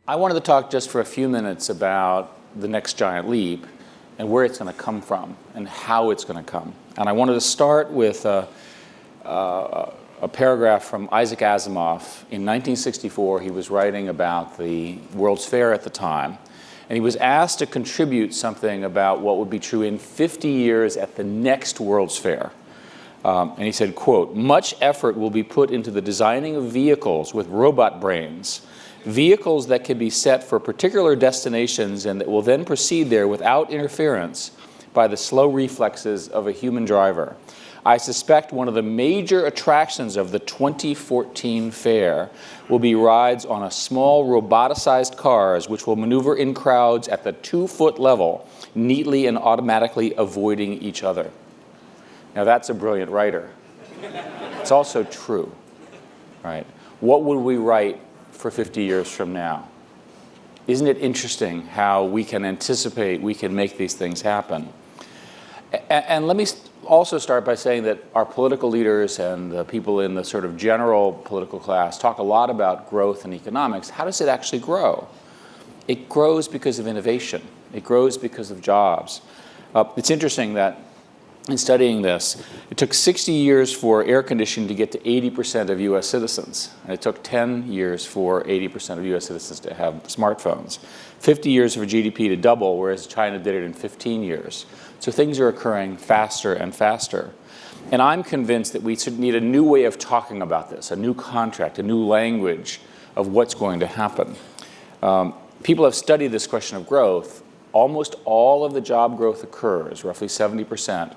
I wanted to talk just for a few minutes about the next giant leap and where it's going to come from and how it's going to come. And I wanted to start with a paragraph from Isaac Asimov. In 1964, he was writing about the World's Fair at the time, and he was asked to contribute something about what would be true in 50 years at the next World's Fair. And he said, quote, "Much effort will be put into the designing of vehicles with robot brains, vehicles that can be set for particular destinations and that will then proceed there without interference by the slow reflexes of a human driver. I suspect one of the major attractions of the 2014 fair will be rides on a small roboticized cars which will maneuver in crowds at the 2-foot level, neatly and automatically avoiding each other." Now that's a brilliant writer. It's also true, right? What would we write for 50 years from now? Isn't it interesting how we can anticipate, we can make these things happen? And let me also start by saying that our political leaders and the people in the sort of general political class talk a lot about growth and economics. How does it actually grow? It grows because of innovation. It grows because of jobs. It's interesting that in studying this, it took 60 years for air conditioning to get to 80% of US citizens. And it took 10 years for 80% of US citizens to have smartphones. 50 years for GDP to double, whereas China did it in 15 years. So things are occurring faster and faster. And I'm convinced that we need a new way of talking about this, a new contract, a new language of what's going to happen. People have studied this question of growth. Almost all of the job growth occurs, roughly 70%,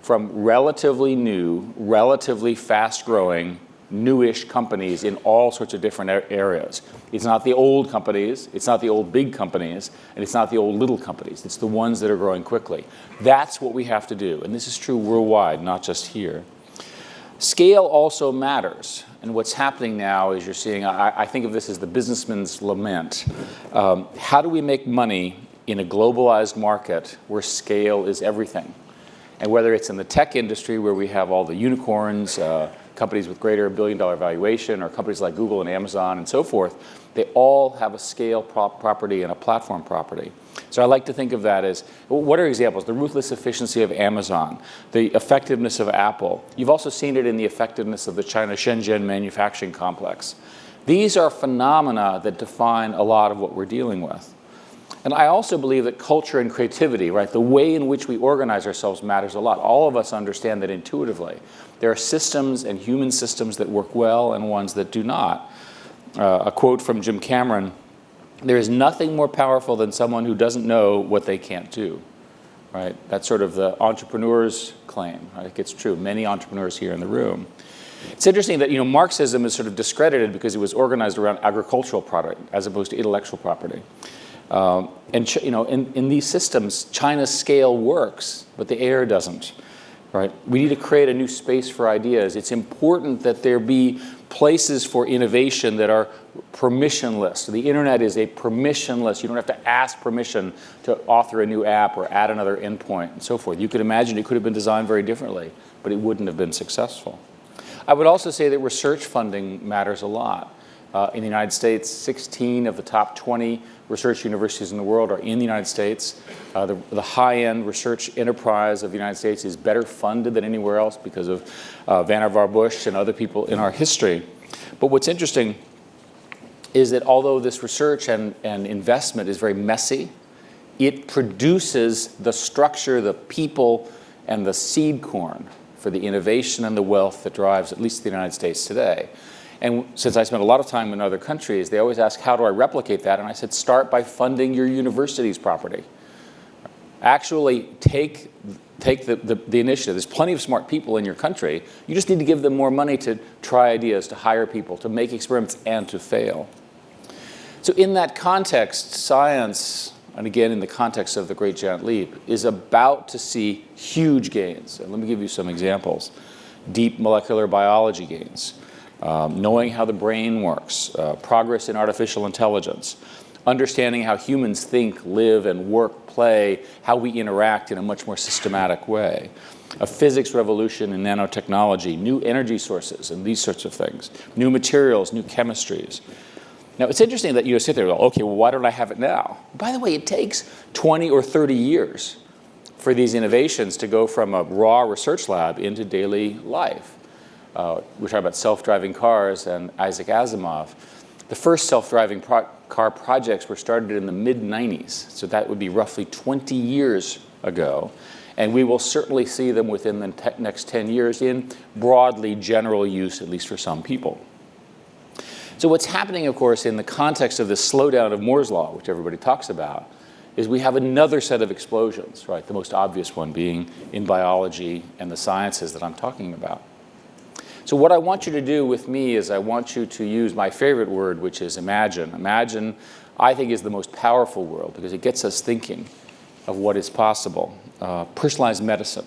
from relatively new, relatively fast-growing, newish companies in all sorts of different areas. It's not the old companies, it's not the old big companies, and it's not the old little companies. It's the ones that are growing quickly. That's what we have to do, and this is true worldwide, not just here. Scale also matters, and what's happening now is you're seeing, I think of this as the businessman's lament. How do we make money in a globalized market where scale is everything? And whether it's in the tech industry where we have all the unicorns, companies with greater billion-dollar valuation, or companies like Google and Amazon and so forth, they all have a scale property and a platform property. So I like to think of that as, what are examples? The ruthless efficiency of Amazon, the effectiveness of Apple. You've also seen it in the effectiveness of the China Shenzhen manufacturing complex. These are phenomena that define a lot of what we're dealing with. And I also believe that culture and creativity, right, the way in which we organize ourselves matters a lot. All of us understand that intuitively. There are systems and human systems that work well and ones that do not. A quote from Jim Cameron, "There is nothing more powerful than someone who doesn't know what they can't do." Right? That's sort of the entrepreneur's claim. I think it's true. Many entrepreneurs here in the room. It's interesting that Marxism is sort of discredited because it was organized around agricultural product as opposed to intellectual property. In these systems, China's scale works, but the air doesn't. Right? We need to create a new space for ideas. It's important that there be places for innovation that are permissionless. The internet is a permissionless. You don't have to ask permission to author a new app or add another endpoint and so forth. You could imagine it could have been designed very differently, but it wouldn't have been successful. I would also say that research funding matters a lot. In the United States, 16 of the top 20 research universities in the world are in the United States. The high-end research enterprise of the United States is better funded than anywhere else because of Vannevar Bush and other people in our history. But what's interesting is that although this research and investment is very messy, it produces the structure, the people, and the seed corn for the innovation and the wealth that drives at least the United States today. And since I spent a lot of time in other countries, they always ask, how do I replicate that? And I said, start by funding your university's property. Actually take the initiative. There's plenty of smart people in your country. You just need to give them more money to try ideas, to hire people, to make experiments, and to fail. So in that context, science, and again in the context of the Great Giant Leap, is about to see huge gains. And let me give you some examples. Deep molecular biology gains. Knowing how the brain works, progress in artificial intelligence, understanding how humans think, live, and work, play, how we interact in a much more systematic way, a physics revolution in nanotechnology, new energy sources, and these sorts of things, new materials, new chemistries. Now, it's interesting that you sit there and go, okay, well, why don't I have it now? By the way, it takes 20 or 30 years for these innovations to go from a raw research lab into daily life. We're talking about self-driving cars and Isaac Asimov. The first self-driving car projects were started in the mid-90s, so that would be roughly 20 years ago. And we will certainly see them within the next 10 years in broadly general use, at least for some people. So what's happening, of course, in the context of this slowdown of Moore's law, which everybody talks about, is we have another set of explosions, right? The most obvious one being in biology and the sciences that I'm talking about. So what I want you to do with me is I want you to use my favorite word, which is imagine. Imagine, I think, is the most powerful word because it gets us thinking of what is possible. Personalized medicine,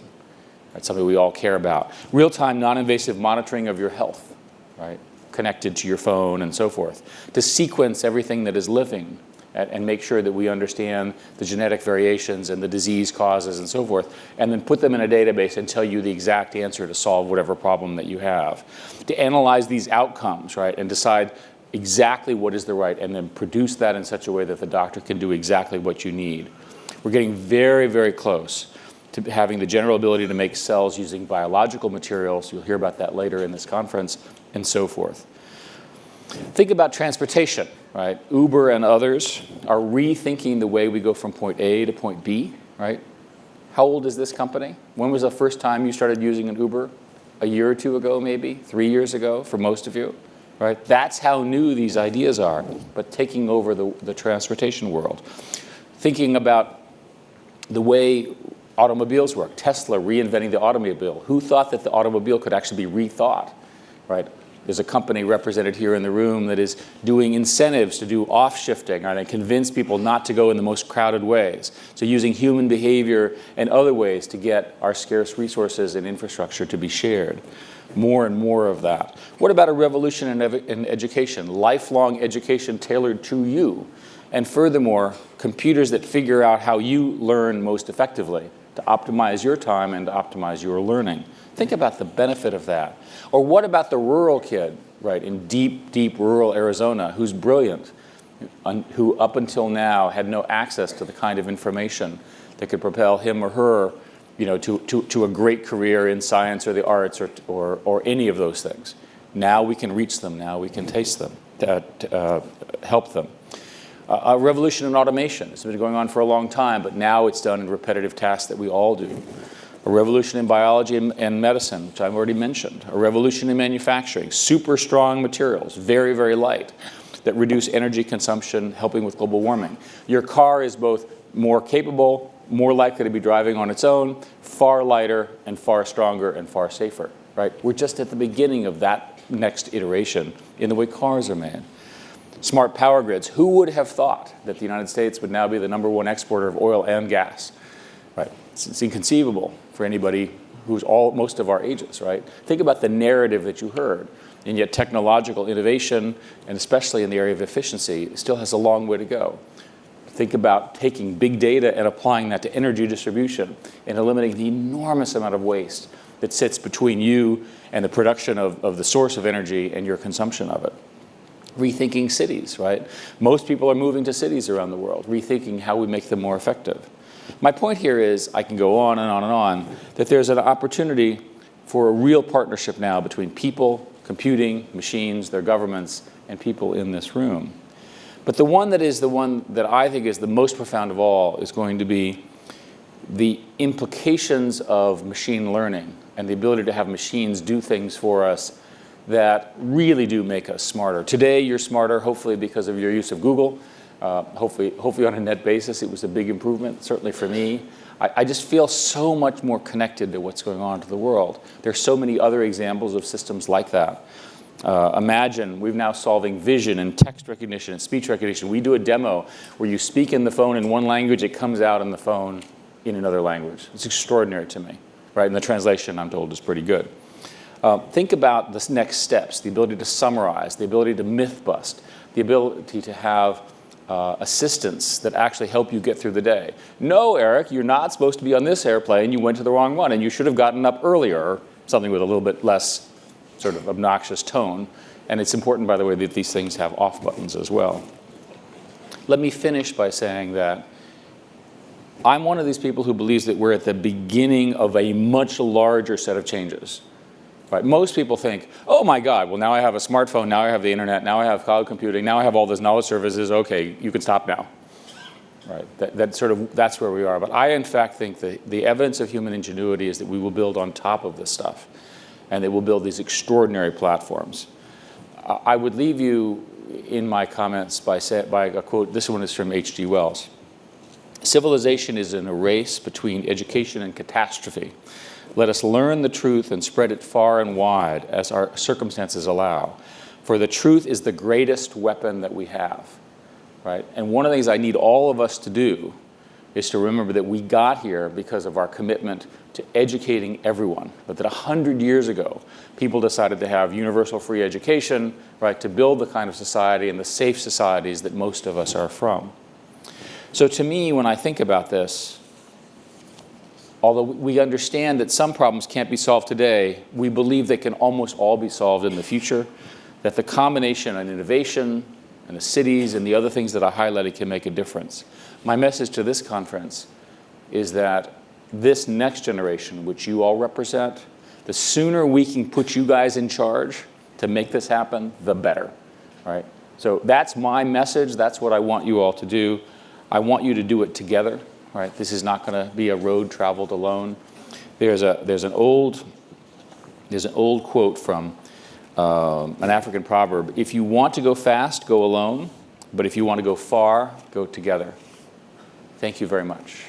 right? Something we all care about. Real-time, non-invasive monitoring of your health, right? Connected to your phone and so forth. To sequence everything that is living and make sure that we understand the genetic variations and the disease causes and so forth, and then put them in a database and tell you the exact answer to solve whatever problem that you have. To analyze these outcomes, right, and decide exactly what is the right, and then produce that in such a way that the doctor can do exactly what you need. We're getting very, very close to having the general ability to make cells using biological materials. You'll hear about that later in this conference, and so forth. Think about transportation, right? Uber and others are rethinking the way we go from point A to point B, right? How old is this company? When was the first time you started using an Uber? A year or two ago, maybe? 3 years ago, for most of you, right? That's how new these ideas are, but taking over the transportation world. Thinking about the way automobiles work. Tesla reinventing the automobile. Who thought that the automobile could actually be rethought, right? There's a company represented here in the room that is doing incentives to do off-shifting, right, and convince people not to go in the most crowded ways. So using human behavior and other ways to get our scarce resources and infrastructure to be shared. More and more of that. What about a revolution in education? Lifelong education tailored to you. And furthermore, computers that figure out how you learn most effectively to optimize your time and to optimize your learning. Think about the benefit of that. Or what about the rural kid, right, in deep, deep rural Arizona who's brilliant, who up until now had no access to the kind of information that could propel him or her, you know, to a great career in science or the arts or any of those things. Now we can reach them. Now we can taste them, help them. A revolution in automation. It's been going on for a long time, but now it's done in repetitive tasks that we all do. A revolution in biology and medicine, which I've already mentioned. A revolution in manufacturing. Super strong materials, very, very light, that reduce energy consumption, helping with global warming. Your car is both more capable, more likely to be driving on its own, far lighter and far stronger and far safer, right? We're just at the beginning of that next iteration in the way cars are made. Smart power grids. Who would have thought that the United States would now be the #1 exporter of oil and gas? Right? It's inconceivable for anybody who's most of our ages, right? Think about the narrative that you heard. And yet technological innovation, and especially in the area of efficiency, still has a long way to go. Think about taking big data and applying that to energy distribution and eliminating the enormous amount of waste that sits between you and the production of the source of energy and your consumption of it. Rethinking cities, right? Most people are moving to cities around the world, rethinking how we make them more effective. My point here is, I can go on and on and on, that there's an opportunity for a real partnership now between people, computing, machines, their governments, and people in this room. But the one that I think is the most profound of all is going to be the implications of machine learning and the ability to have machines do things for us that really do make us smarter. Today, you're smarter, hopefully because of your use of Google. Hopefully on a net basis, it was a big improvement, certainly for me. I just feel so much more connected to what's going on to the world. There's so many other examples of systems like that. Imagine we're now solving vision and text recognition and speech recognition. We do a demo where you speak in the phone in one language, it comes out in the phone in another language. It's extraordinary to me, right? And the translation, I'm told, is pretty good. Think about the next steps, the ability to summarize, the ability to myth bust, the ability to have assistants that actually help you get through the day. No, Eric, you're not supposed to be on this airplane. You went to the wrong one, and you should have gotten up earlier, something with a little bit less sort of obnoxious tone, And it's important, by the way, that these things have off buttons as well. Let me finish by saying that I'm one of these people who believes that we're at the beginning of a much larger set of changes. Right? Most people think, oh my God, well now I have a smartphone, now I have the internet, now I have cloud computing, now I have all those knowledge services, okay, you can stop now. Right? That's where we are. But I in fact think that the evidence of human ingenuity is that we will build on top of this stuff, and that we'll build these extraordinary platforms. I would leave you in my comments by a quote. This one is from H.G. Wells. Civilization is in a race between education and catastrophe. Let us learn the truth and spread it far and wide as our circumstances allow. For the truth is the greatest weapon that we have. Right? And one of the things I need all of us to do is to remember that we got here because of our commitment to educating everyone. But that 100 years ago, people decided to have universal free education, right, to build the kind of society and the safe societies that most of us are from. So to me, when I think about this, although we understand that some problems can't be solved today, we believe they can almost all be solved in the future, that the combination of innovation and the cities and the other things that I highlighted can make a difference. My message to this conference is that this next generation, which you all represent, the sooner we can put you guys in charge to make this happen, the better, right? So that's my message. That's what I want you all to do. I want you to do it together, right? This is not going to be a road traveled alone. There's an old quote from an African proverb: if you want to go fast, go alone, but if you want to go far, go together. Thank you very much.